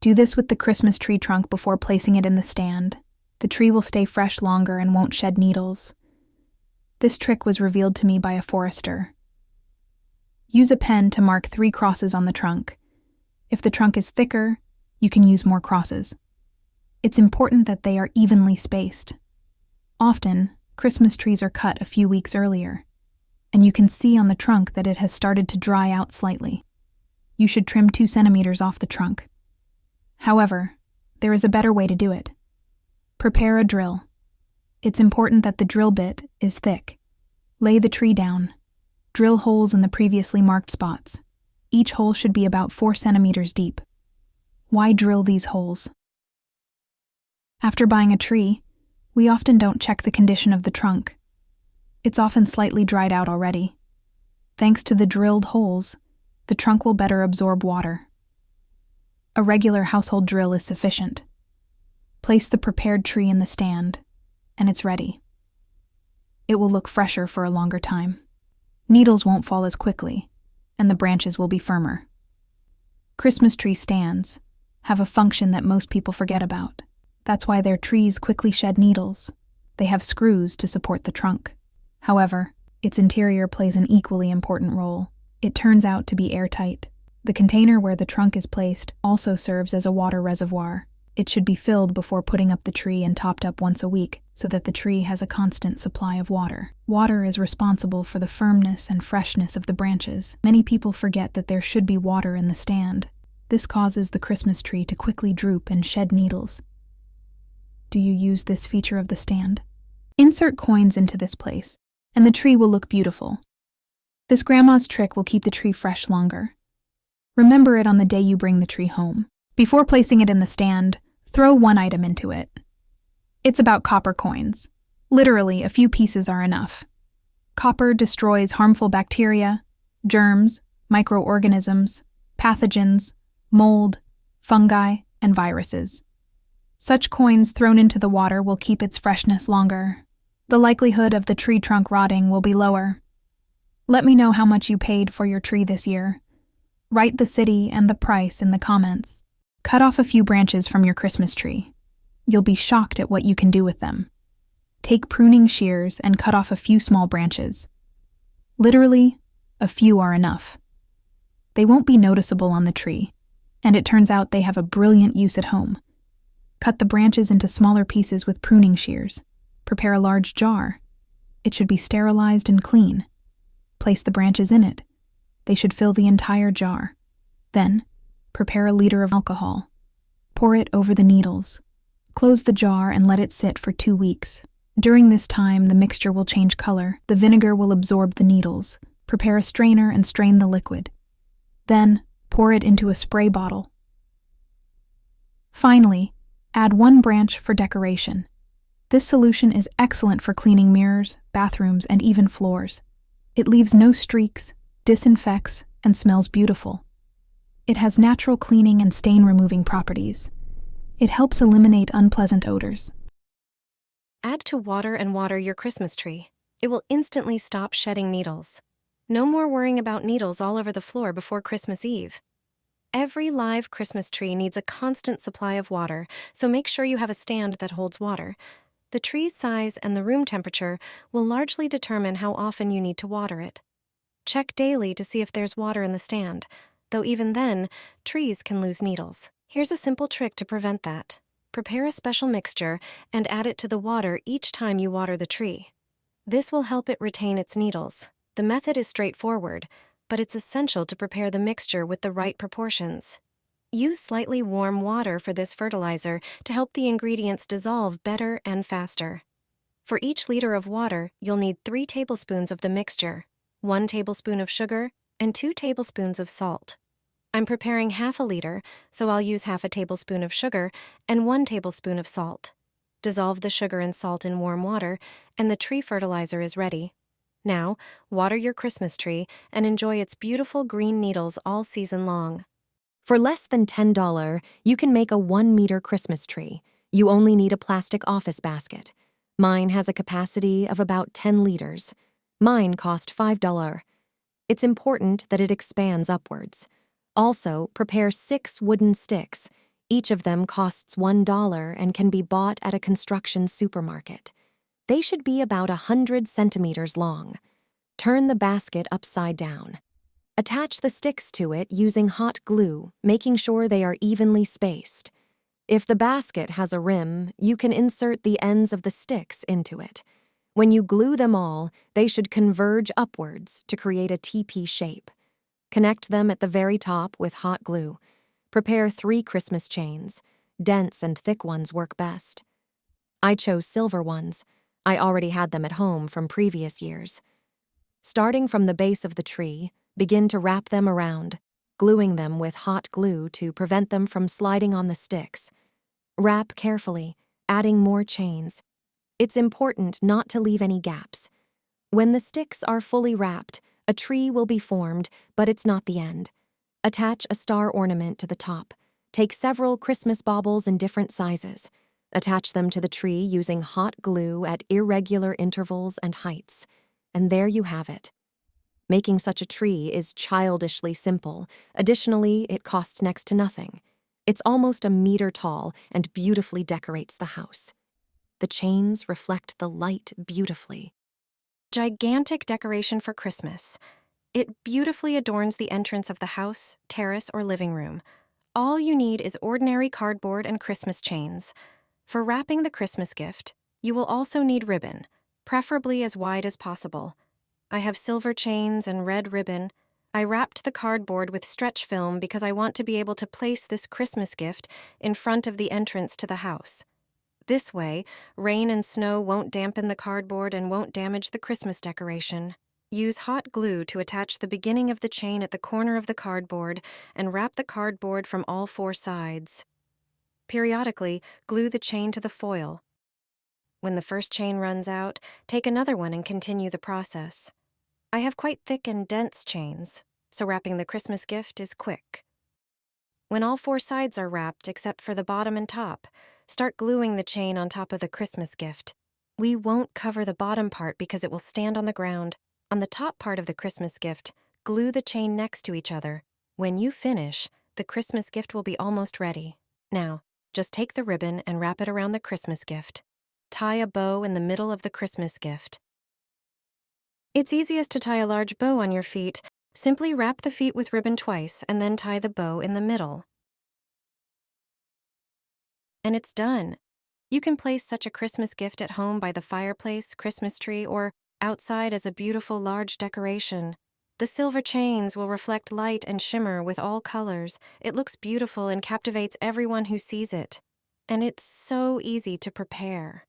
Do this with the Christmas tree trunk before placing it in the stand. The tree will stay fresh longer and won't shed needles. This trick was revealed to me by a forester. Use a pen to mark 3 crosses on the trunk. If the trunk is thicker, you can use more crosses. It's important that they are evenly spaced. Often, Christmas trees are cut a few weeks earlier, and you can see on the trunk that it has started to dry out slightly. You should trim 2 centimeters off the trunk. However, there is a better way to do it. Prepare a drill. It's important that the drill bit is thick. Lay the tree down. Drill holes in the previously marked spots. Each hole should be about 4 centimeters deep. Why drill these holes? After buying a tree, we often don't check the condition of the trunk. It's often slightly dried out already. Thanks to the drilled holes, the trunk will better absorb water. A regular household drill is sufficient. Place the prepared tree in the stand, and it's ready. It will look fresher for a longer time. Needles won't fall as quickly, and the branches will be firmer. Christmas tree stands have a function that most people forget about. That's why their trees quickly shed needles. They have screws to support the trunk. However, its interior plays an equally important role. It turns out to be airtight. The container where the trunk is placed also serves as a water reservoir. It should be filled before putting up the tree and topped up once a week so that the tree has a constant supply of water. Water is responsible for the firmness and freshness of the branches. Many people forget that there should be water in the stand. This causes the Christmas tree to quickly droop and shed needles. Do you use this feature of the stand? Insert coins into this place, and the tree will look beautiful. This grandma's trick will keep the tree fresh longer. Remember it on the day you bring the tree home. Before placing it in the stand, throw 1 item into it. It's about copper coins. Literally, a few pieces are enough. Copper destroys harmful bacteria, germs, microorganisms, pathogens, mold, fungi, and viruses. Such coins thrown into the water will keep its freshness longer. The likelihood of the tree trunk rotting will be lower. Let me know how much you paid for your tree this year. Write the city and the price in the comments. Cut off a few branches from your Christmas tree. You'll be shocked at what you can do with them. Take pruning shears and cut off a few small branches. Literally, a few are enough. They won't be noticeable on the tree, and it turns out they have a brilliant use at home. Cut the branches into smaller pieces with pruning shears. Prepare a large jar. It should be sterilized and clean. Place the branches in it. They should fill the entire jar. Then, prepare a liter of alcohol. Pour it over the needles. Close the jar and let it sit for 2 weeks. During this time, the mixture will change color. The vinegar will absorb the needles. Prepare a strainer and strain the liquid. Then, pour it into a spray bottle. Finally, add 1 branch for decoration. This solution is excellent for cleaning mirrors, bathrooms, and even floors. It leaves no streaks, disinfects, and smells beautiful. It has natural cleaning and stain-removing properties. It helps eliminate unpleasant odors. Add to water and water your Christmas tree. It will instantly stop shedding needles. No more worrying about needles all over the floor before Christmas Eve. Every live Christmas tree needs a constant supply of water, so make sure you have a stand that holds water. The tree's size and the room temperature will largely determine how often you need to water it. Check daily to see if there's water in the stand, though even then, trees can lose needles. Here's a simple trick to prevent that. Prepare a special mixture and add it to the water each time you water the tree. This will help it retain its needles. The method is straightforward, but it's essential to prepare the mixture with the right proportions. Use slightly warm water for this fertilizer to help the ingredients dissolve better and faster. For each liter of water, you'll need 3 tablespoons of the mixture, 1 tablespoon of sugar, and 2 tablespoons of salt. I'm preparing half a liter, so I'll use half a tablespoon of sugar and 1 tablespoon of salt. Dissolve the sugar and salt in warm water, and the tree fertilizer is ready. Now, water your Christmas tree and enjoy its beautiful green needles all season long. For less than $10, you can make a 1-meter Christmas tree. You only need a plastic office basket. Mine has a capacity of about 10 liters. Mine cost $5. It's important that it expands upwards. Also, prepare 6 wooden sticks. Each of them costs $1 and can be bought at a construction supermarket. They should be about 100 centimeters long. Turn the basket upside down. Attach the sticks to it using hot glue, making sure they are evenly spaced. If the basket has a rim, you can insert the ends of the sticks into it. When you glue them all, they should converge upwards to create a TP shape. Connect them at the very top with hot glue. Prepare 3 Christmas chains. Dense and thick ones work best. I chose silver ones. I already had them at home from previous years. Starting from the base of the tree, begin to wrap them around, gluing them with hot glue to prevent them from sliding on the sticks. Wrap carefully, adding more chains. It's important not to leave any gaps. When the sticks are fully wrapped, a tree will be formed, but it's not the end. Attach a star ornament to the top. Take several Christmas baubles in different sizes. Attach them to the tree using hot glue at irregular intervals and heights. And there you have it. Making such a tree is childishly simple. Additionally, it costs next to nothing. It's almost a meter tall and beautifully decorates the house. The chains reflect the light beautifully. Gigantic decoration for Christmas. It beautifully adorns the entrance of the house, terrace, or living room. All you need is ordinary cardboard and Christmas chains. For wrapping the Christmas gift, you will also need ribbon, preferably as wide as possible. I have silver chains and red ribbon. I wrapped the cardboard with stretch film because I want to be able to place this Christmas gift in front of the entrance to the house. This way, rain and snow won't dampen the cardboard and won't damage the Christmas decoration. Use hot glue to attach the beginning of the chain at the corner of the cardboard and wrap the cardboard from all 4 sides. Periodically, glue the chain to the foil. When the first chain runs out, take another one and continue the process. I have quite thick and dense chains, so wrapping the Christmas gift is quick. When all 4 sides are wrapped except for the bottom and top, start gluing the chain on top of the Christmas gift. We won't cover the bottom part because it will stand on the ground. On the top part of the Christmas gift, glue the chain next to each other. When you finish, the Christmas gift will be almost ready. Now, just take the ribbon and wrap it around the Christmas gift. Tie a bow in the middle of the Christmas gift. It's easiest to tie a large bow on your feet. Simply wrap the feet with ribbon twice and then tie the bow in the middle. And it's done. You can place such a Christmas gift at home by the fireplace, Christmas tree, or outside as a beautiful large decoration. The silver chains will reflect light and shimmer with all colors. It looks beautiful and captivates everyone who sees it. And it's so easy to prepare.